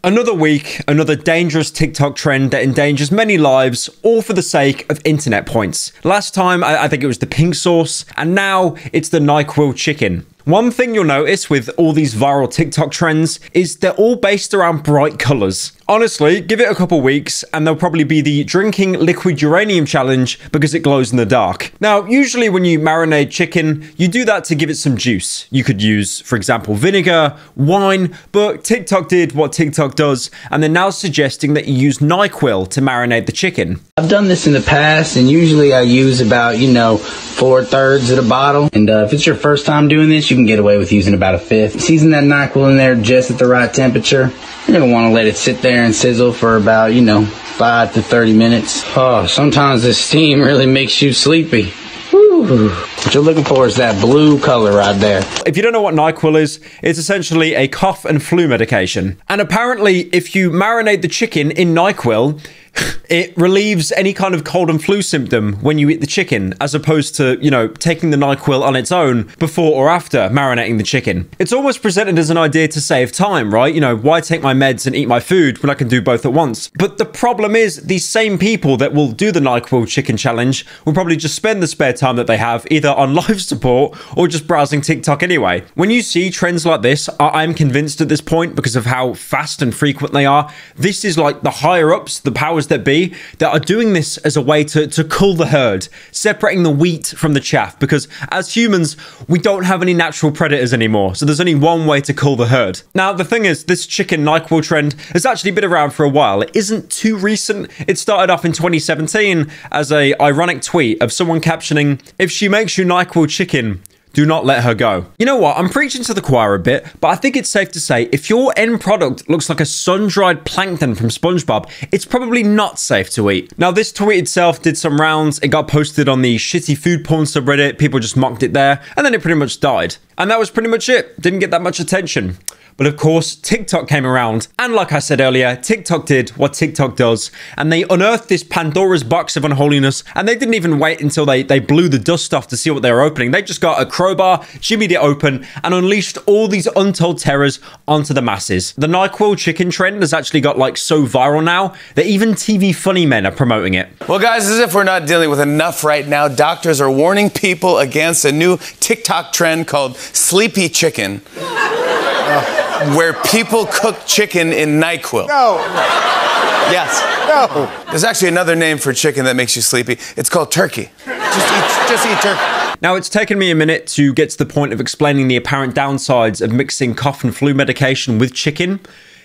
Another week, another dangerous TikTok trend that endangers many lives, all for the sake of internet points. Last time, I think it was the pink sauce, and now it's the NyQuil chicken. One thing you'll notice with all these viral TikTok trends is they're all based around bright colors. Honestly, give it a couple weeks and there'll probably be the drinking liquid uranium challenge because it glows in the dark. Now, usually when you marinate chicken, you do that to give it some juice. You could use, for example, vinegar, wine, but TikTok did what TikTok does, and they're now suggesting that you use NyQuil to marinate the chicken. I've done this in the past, and usually I use about, 4/3 of the bottle. And if it's your first time doing this, you can get away with using about 1/5. Season that NyQuil in there just at the right temperature. You're going to want to let it sit there and sizzle for about, 5 to 30 minutes. Oh, sometimes the steam really makes you sleepy. Whew. What you're looking for is that blue color right there. If you don't know what NyQuil is, it's essentially a cough and flu medication. And apparently, if you marinate the chicken in NyQuil, it relieves any kind of cold and flu symptom when you eat the chicken, as opposed to, taking the NyQuil on its own before or after marinating the chicken. It's almost presented as an idea to save time, right? Why take my meds and eat my food when I can do both at once? But the problem is, these same people that will do the NyQuil chicken challenge will probably just spend the spare time that they have either on life support or just browsing TikTok anyway. When you see trends like this, I'm convinced at this point, because of how fast and frequent they are, this is like the higher-ups, the powers that be, that are doing this as a way to cool the herd, separating the wheat from the chaff, because as humans, we don't have any natural predators anymore, so there's only one way to cool the herd. Now, the thing is, this chicken NyQuil trend has actually been around for a while. It isn't too recent. It started off in 2017 as a ironic tweet of someone captioning, "If she makes you NyQuil chicken, do not let her go." You know what? I'm preaching to the choir a bit, but I think it's safe to say if your end product looks like a sun-dried plankton from SpongeBob, it's probably not safe to eat. Now, this tweet itself did some rounds. It got posted on the shitty food porn subreddit. People just mocked it there, and then it pretty much died. And that was pretty much it. Didn't get that much attention. But of course, TikTok came around, and like I said earlier, TikTok did what TikTok does, and they unearthed this Pandora's box of unholiness, and they didn't even wait until they blew the dust off to see what they were opening. They just got a crowbar, jimmied it open, and unleashed all these untold terrors onto the masses. The NyQuil chicken trend has actually got so viral now that even TV funny men are promoting it. Well, guys, as if we're not dealing with enough right now, doctors are warning people against a new TikTok trend called sleepy chicken. Where people cook chicken in NyQuil. No. Yes. No. There's actually another name for chicken that makes you sleepy. It's called turkey. Just eat turkey. Now, it's taken me a minute to get to the point of explaining the apparent downsides of mixing cough and flu medication with chicken,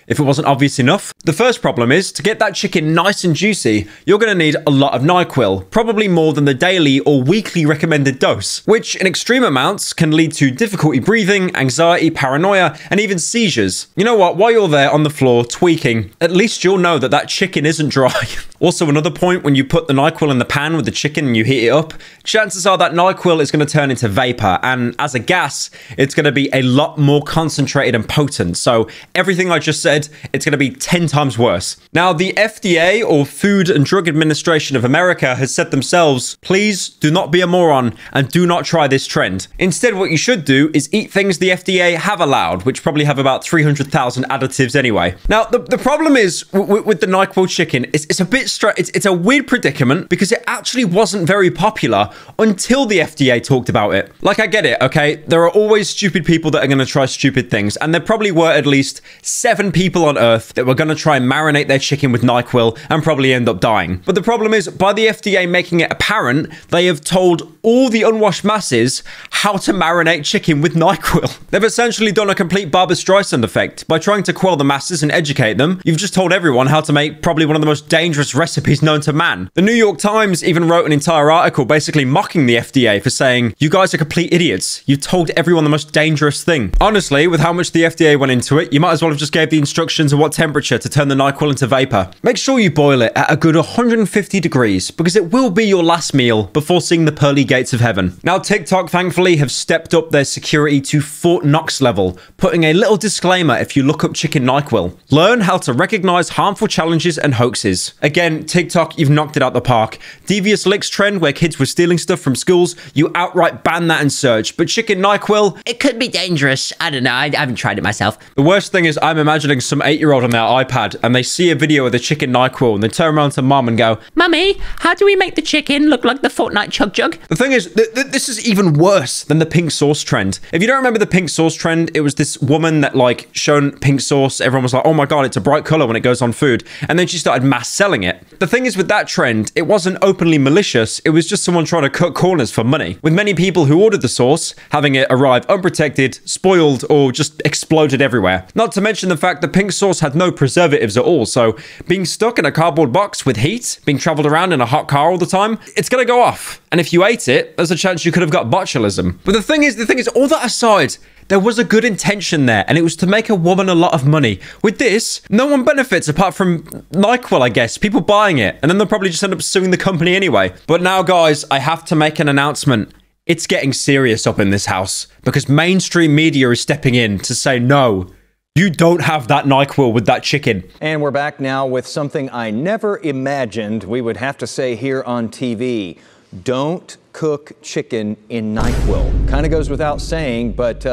if it wasn't obvious enough. The first problem is, to get that chicken nice and juicy, you're going to need a lot of NyQuil, probably more than the daily or weekly recommended dose, which in extreme amounts can lead to difficulty breathing, anxiety, paranoia, and even seizures. You know what? While you're there on the floor tweaking, at least you'll know that that chicken isn't dry. Also, another point, when you put the NyQuil in the pan with the chicken and you heat it up, chances are that NyQuil is going to turn into vapor, and as a gas, it's going to be a lot more concentrated and potent. So everything I just said, it's going to be 10 times worse. Now, the FDA, or Food and Drug Administration of America, has said themselves, please do not be a moron and do not try this trend. Instead, what you should do is eat things the FDA have allowed, which probably have about 300,000 additives anyway. Now, the problem is with the NyQuil chicken, it's a bit it's a weird predicament, because it actually wasn't very popular until the FDA talked about it. I get it, okay? There are always stupid people that are going to try stupid things, and there probably were at least 7 people on Earth that were going to try and marinate their chicken with NyQuil and probably end up dying. But the problem is, by the FDA making it apparent, they have told all the unwashed masses how to marinate chicken with NyQuil. They've essentially done a complete Barbra Streisand effect. By trying to quell the masses and educate them, you've just told everyone how to make probably one of the most dangerous recipes known to man. The New York Times even wrote an entire article basically mocking the FDA for saying, "You guys are complete idiots. You've told everyone the most dangerous thing." Honestly, with how much the FDA went into it, you might as well have just gave the instructions of what temperature to turn the NyQuil into vapor. Make sure you boil it at a good 150 degrees, because it will be your last meal before seeing the pearly gates of heaven. Now, TikTok, thankfully, have stepped up their security to Fort Knox level, putting a little disclaimer if you look up chicken NyQuil. Learn how to recognize harmful challenges and hoaxes. Again, TikTok, you've knocked it out the park. Devious licks trend, where kids were stealing stuff from schools, you outright ban that in search. But chicken NyQuil, it could be dangerous. I don't know. I haven't tried it myself. The worst thing is, I'm imagining holding some 8-year-old on their iPad and they see a video of the chicken NyQuil and they turn around to mum and go, "Mummy, how do we make the chicken look like the Fortnite Chug Jug?" The thing is, this is even worse than the pink sauce trend. If you don't remember the pink sauce trend, it was this woman that like shown pink sauce. Everyone was like, "Oh my God, it's a bright color when it goes on food." And then she started mass selling it. The thing is with that trend, it wasn't openly malicious. It was just someone trying to cut corners for money. With many people who ordered the sauce having it arrive unprotected, spoiled, or just exploded everywhere. Not to mention the fact that pink sauce had no preservatives at all. So being stuck in a cardboard box with heat, being traveled around in a hot car all the time, it's gonna go off. And if you ate it, there's a chance you could have got botulism. But the thing is, all that aside, there was a good intention there, and it was to make a woman a lot of money. With this, no one benefits apart from NyQuil, I guess. People buying it, and then they'll probably just end up suing the company anyway. But now, guys, I have to make an announcement. It's getting serious up in this house, because mainstream media is stepping in to say, no, you don't have that NyQuil with that chicken. And we're back now with something I never imagined we would have to say here on TV. Don't cook chicken in NyQuil. Kind of goes without saying, but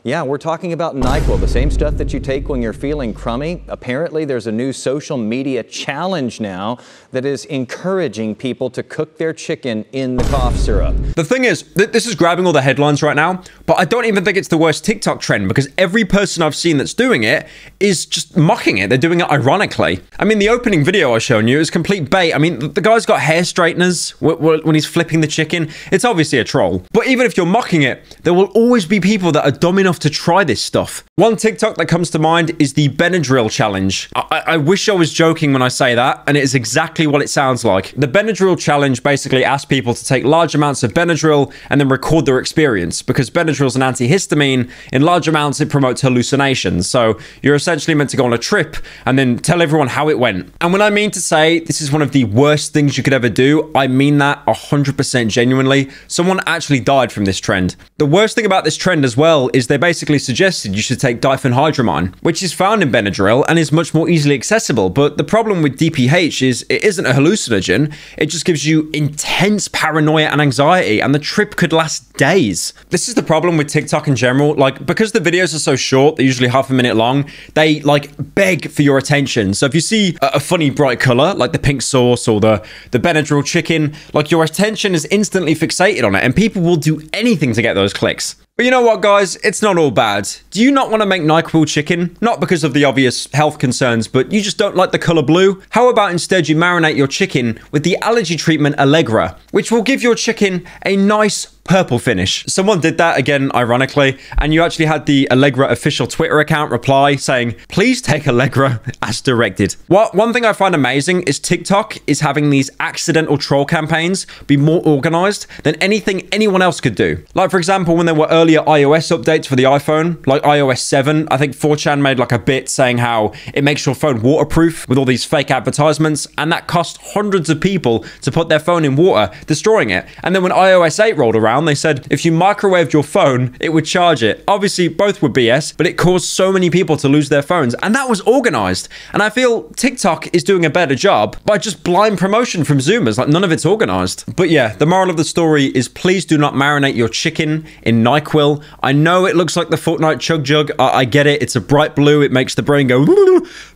yeah, we're talking about NyQuil, the same stuff that you take when you're feeling crummy. Apparently, there's a new social media challenge now that is encouraging people to cook their chicken in the cough syrup. The thing is, this is grabbing all the headlines right now, but I don't even think it's the worst TikTok trend because every person I've seen that's doing it is just mocking it. They're doing it ironically. I mean, the opening video I shown you is complete bait. I mean, the guy's got hair straighteners when he's flipping the chicken. It's obviously a troll. But even if you're mocking it, there will always be people that are dumb enough to try this stuff. One TikTok that comes to mind is the Benadryl challenge. I wish I was joking when I say that, and it is exactly what it sounds like. The Benadryl challenge basically asks people to take large amounts of Benadryl and then record their experience, because Benadryl is an antihistamine. In large amounts, it promotes hallucinations. So you're essentially meant to go on a trip and then tell everyone how it went. And when I mean to say this is one of the worst things you could ever do, I mean that 100% genuinely. Someone actually died from this trend. The worst thing about this trend as well is they basically suggested you should take diphenhydramine, which is found in Benadryl and is much more easily accessible. But the problem with DPH is it isn't a hallucinogen. It just gives you intense paranoia and anxiety, and the trip could last days. This is the problem with TikTok in general. Like, because the videos are so short, they're usually half a minute long, they like beg for your attention. So if you see a funny bright color like the pink sauce or the Benadryl chicken, like your attention is instantly fixated on it, and people will do anything to get those clicks. But you know what, guys? It's not all bad. Do you not want to make NyQuil chicken? Not because of the obvious health concerns, but you just don't like the color blue? How about instead you marinate your chicken with the allergy treatment Allegra, which will give your chicken a nice purple finish. Someone did that again, ironically, and you actually had the Allegra official Twitter account reply saying, "Please take Allegra as directed." One thing I find amazing is TikTok is having these accidental troll campaigns be more organized than anything anyone else could do. Like, for example, when there were earlier iOS updates for the iPhone, like iOS 7, I think 4chan made like a bit saying how it makes your phone waterproof with all these fake advertisements, and that cost hundreds of people to put their phone in water, destroying it. And then when iOS 8 rolled around, they said if you microwaved your phone, it would charge it. Obviously, both were BS, but it caused so many people to lose their phones, and that was organized. And I feel TikTok is doing a better job by just blind promotion from Zoomers. Like, none of it's organized. But yeah, the moral of the story is please do not marinate your chicken in NyQuil. I know it looks like the Fortnite Chug Jug. I get it. It's a bright blue. It makes the brain go.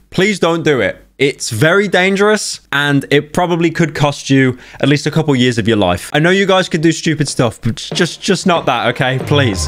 Please don't do it. It's very dangerous, and it probably could cost you at least a couple years of your life. I know you guys could do stupid stuff, but just not that, okay? Please.